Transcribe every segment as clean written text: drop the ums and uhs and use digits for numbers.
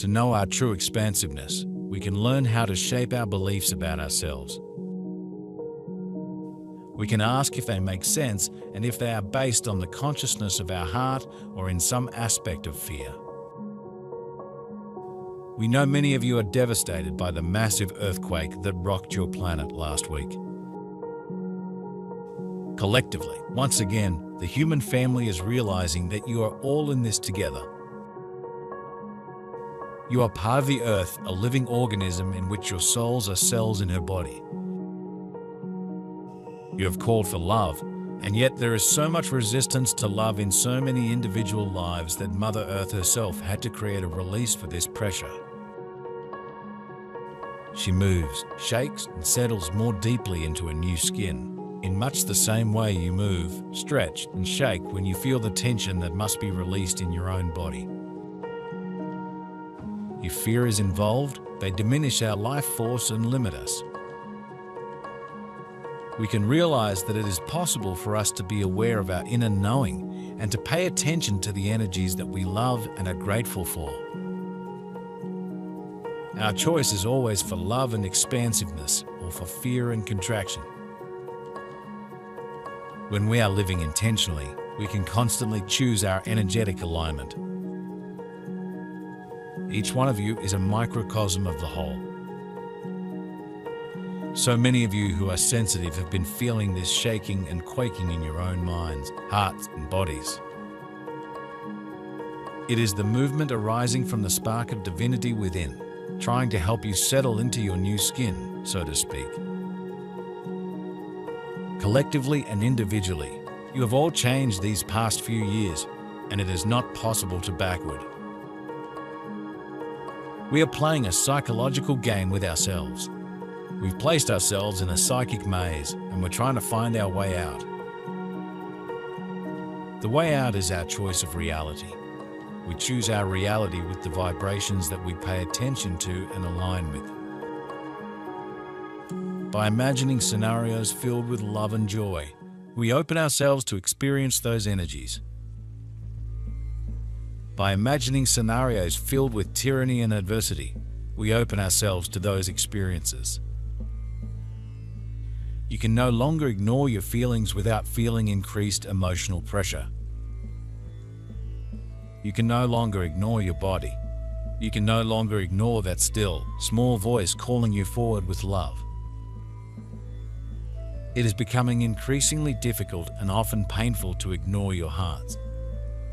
To know our true expansiveness, we can learn how to shape our beliefs about ourselves. We can ask if they make sense and if they are based on the consciousness of our heart or in some aspect of fear. We know many of you are devastated by the massive earthquake that rocked your planet last week. Collectively, once again, the human family is realizing that you are all in this together. You are part of the earth, a living organism in which your souls are cells in her body. You have called for love, and yet there is so much resistance to love in so many individual lives that Mother Earth herself had to create a release for this pressure. She moves, shakes, and settles more deeply into a new skin, in much the same way you move, stretch, and shake when you feel the tension that must be released in your own body. If fear is involved, they diminish our life force and limit us. We can realize that it is possible for us to be aware of our inner knowing and to pay attention to the energies that we love and are grateful for. Our choice is always for love and expansiveness or for fear and contraction. When we are living intentionally, we can constantly choose our energetic alignment. Each one of you is a microcosm of the whole. So many of you who are sensitive have been feeling this shaking and quaking in your own minds, hearts, and bodies. It is the movement arising from the spark of divinity within, trying to help you settle into your new skin, so to speak. Collectively and individually, you have all changed these past few years, and it is not possible to backward. We are playing a psychological game with ourselves. We've placed ourselves in a psychic maze, and we're trying to find our way out. The way out is our choice of reality. We choose our reality with the vibrations that we pay attention to and align with. By imagining scenarios filled with love and joy, we open ourselves to experience those energies. By imagining scenarios filled with tyranny and adversity, we open ourselves to those experiences. You can no longer ignore your feelings without feeling increased emotional pressure. You can no longer ignore your body. You can no longer ignore that still, small voice calling you forward with love. It is becoming increasingly difficult and often painful to ignore your hearts.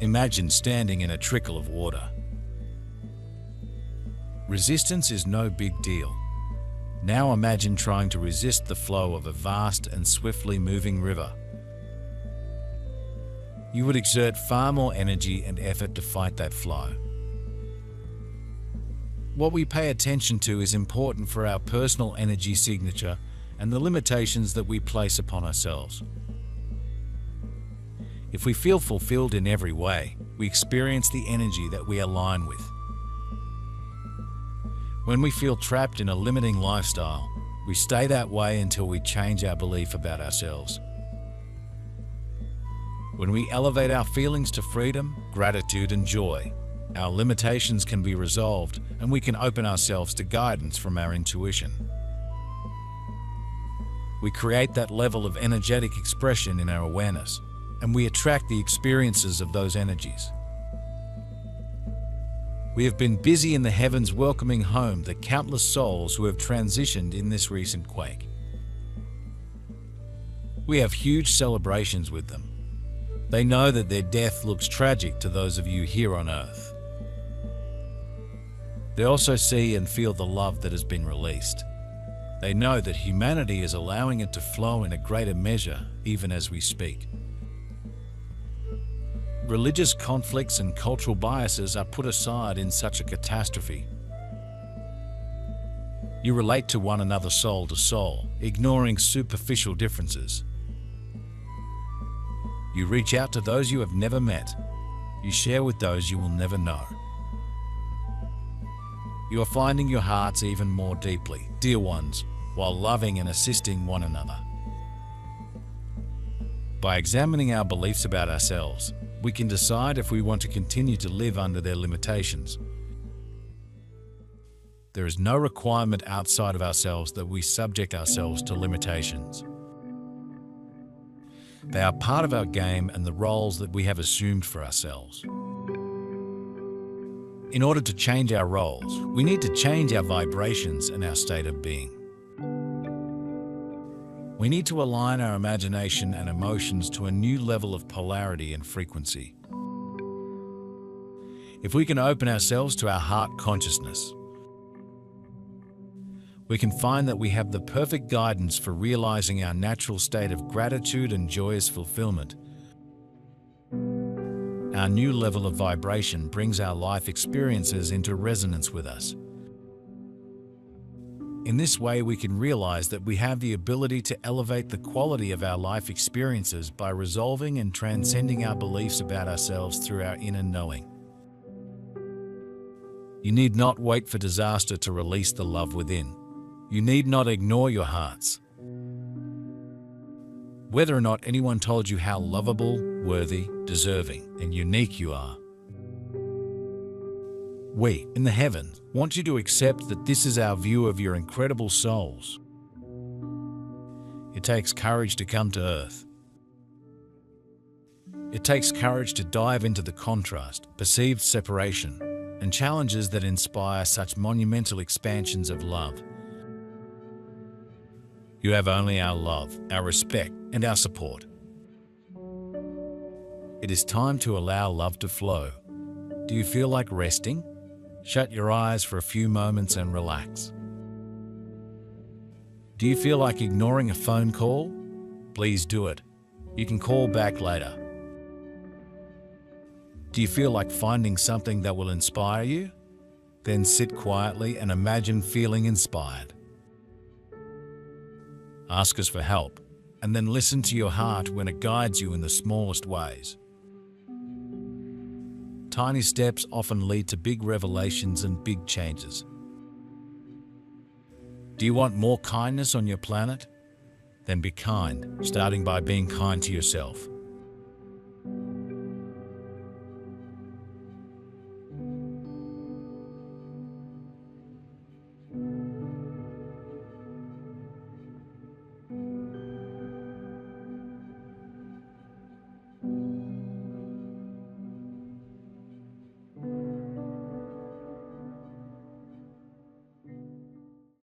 Imagine standing in a trickle of water. Resistance is no big deal. Now imagine trying to resist the flow of a vast and swiftly moving river. You would exert far more energy and effort to fight that flow. What we pay attention to is important for our personal energy signature and the limitations that we place upon ourselves. If we feel fulfilled in every way, we experience the energy that we align with. When we feel trapped in a limiting lifestyle, we stay that way until we change our belief about ourselves. When we elevate our feelings to freedom, gratitude, and joy, our limitations can be resolved and we can open ourselves to guidance from our intuition. We create that level of energetic expression in our awareness, and we attract the experiences of those energies. We have been busy in the heavens welcoming home the countless souls who have transitioned in this recent quake. We have huge celebrations with them. They know that their death looks tragic to those of you here on Earth. They also see and feel the love that has been released. They know that humanity is allowing it to flow in a greater measure even as we speak. Religious conflicts and cultural biases are put aside in such a catastrophe. You relate to one another soul to soul, ignoring superficial differences. You reach out to those you have never met. You share with those you will never know. You are finding your hearts even more deeply, dear ones, while loving and assisting one another. By examining our beliefs about ourselves, we can decide if we want to continue to live under their limitations. There is no requirement outside of ourselves that we subject ourselves to limitations. They are part of our game and the roles that we have assumed for ourselves. In order to change our roles, we need to change our vibrations and our state of being. We need to align our imagination and emotions to a new level of polarity and frequency. If we can open ourselves to our heart consciousness, we can find that we have the perfect guidance for realizing our natural state of gratitude and joyous fulfillment. Our new level of vibration brings our life experiences into resonance with us. In this way, we can realize that we have the ability to elevate the quality of our life experiences by resolving and transcending our beliefs about ourselves through our inner knowing. You need not wait for disaster to release the love within. You need not ignore your hearts. Whether or not anyone told you how lovable, worthy, deserving, and unique you are, we, in the heavens, want you to accept that this is our view of your incredible souls. It takes courage to come to Earth. It takes courage to dive into the contrast, perceived separation, and challenges that inspire such monumental expansions of love. You have only our love, our respect, and our support. It is time to allow love to flow. Do you feel like resting? Shut your eyes for a few moments and relax. Do you feel like ignoring a phone call? Please do it. You can call back later. Do you feel like finding something that will inspire you? Then sit quietly and imagine feeling inspired. Ask us for help, and then listen to your heart when it guides you in the smallest ways. Tiny steps often lead to big revelations and big changes. Do you want more kindness on your planet? Then be kind, starting by being kind to yourself.